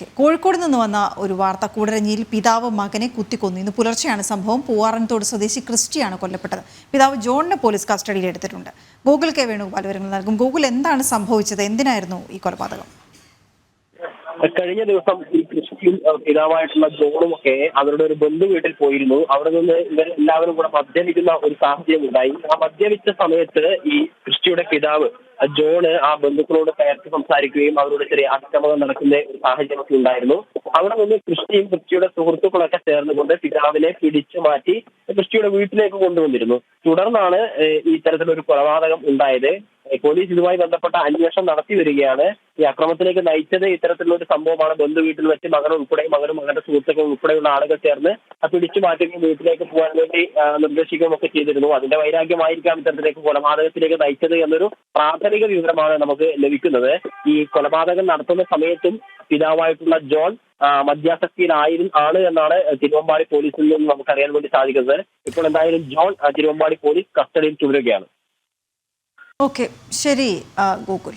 കോഴിക്കോട് നിന്ന് വന്ന ഒരു വാർത്ത. കൂടരഞ്ഞിയിൽ പിതാവ് മകനെ കുത്തിക്കൊന്നു. ഇന്ന് പുലർച്ചെയാണ് സംഭവം. പൂവാറൻതോട് സ്വദേശി ക്രിസ്റ്റിയാണ് കൊല്ലപ്പെട്ടത്. പിതാവ് ജോണിനെ പോലീസ് കസ്റ്റഡിയിൽ എടുത്തിട്ടുണ്ട്. ഗൂഗിൾ കെ വേണുഗോപാൽ വിവരങ്ങൾ നൽകും. ഗൂഗിൾ, എന്താണ് സംഭവിച്ചത്? എന്തിനായിരുന്നു ഈ കൊലപാതകം? കഴിഞ്ഞ ദിവസം ഈ ക്രിസ്റ്റിയും പിതാവായിട്ടുള്ള ജോണും ഒക്കെ അവരുടെ ഒരു ബന്ധു വീട്ടിൽ പോയിരുന്നു. അവിടെ നിന്ന് ഇവർ എല്ലാവരും കൂടെ മദ്യപിക്കുന്ന ഒരു സാഹചര്യം ഉണ്ടായി. ആ മദ്യപിച്ച സമയത്ത് ഈ ക്രിസ്റ്റിയുടെ പിതാവ് ജോണ് ആ ബന്ധുക്കളോട് കയർത്ത് സംസാരിക്കുകയും അവരോട് ചെറിയ അക്രമങ്ങൾ നടക്കുന്ന ഒരു സാഹചര്യമൊക്കെ ഉണ്ടായിരുന്നു. അവിടെ നിന്ന് ക്രിസ്റ്റിയുടെ സുഹൃത്തുക്കളൊക്കെ ചേർന്നുകൊണ്ട് പിതാവിനെ പിടിച്ചു മാറ്റി ക്രിസ്റ്റിയുടെ വീട്ടിലേക്ക് കൊണ്ടുവന്നിരുന്നു. തുടർന്നാണ് ഈ ഇത്തരത്തിലൊരു കൊലപാതകം ഉണ്ടായത്. പോലീസ് ഇതുമായി ബന്ധപ്പെട്ട അന്വേഷണം നടത്തി വരികയാണ്. ഈ അക്രമത്തിലേക്ക് നയിച്ചത് ഇത്തരത്തിലുള്ള ഒരു സംഭവമാണ്. ബന്ധു വീട്ടിൽ വെച്ച് മകനും മകന്റെ സുഹൃത്തുക്കളും ഉൾപ്പെടെയുള്ള ആളുകൾ ചേർന്ന് പിടിച്ചു മാറ്റുകയും വീട്ടിലേക്ക് പോകാൻ വേണ്ടി നിർദ്ദേശിക്കുകയും ഒക്കെ ചെയ്തിരുന്നു. അതിന്റെ വൈരാഗ്യമായിരിക്കാം ഇത്തരത്തിലേക്ക് കൊലപാതകത്തിലേക്ക് നയിച്ചത് എന്നൊരു പ്രാഥമിക വിവരമാണ് നമുക്ക് ലഭിക്കുന്നത്. ഈ കൊലപാതകം നടത്തുന്ന സമയത്തും പിതാവായിട്ടുള്ള ജോൺ മദ്യാസക്തിയിലാണ് എന്നാണ് തിരുവമ്പാടി പോലീസിൽ നിന്ന് നമുക്കറിയാൻ വേണ്ടി സാധിക്കുന്നത്. ഇപ്പോൾ എന്തായാലും ജോൺ തിരുവമ്പാടി പോലീസ് കസ്റ്റഡിയിൽ തുടരുകയാണ്. ഓക്കെ, ശരി ഗോകുൽ.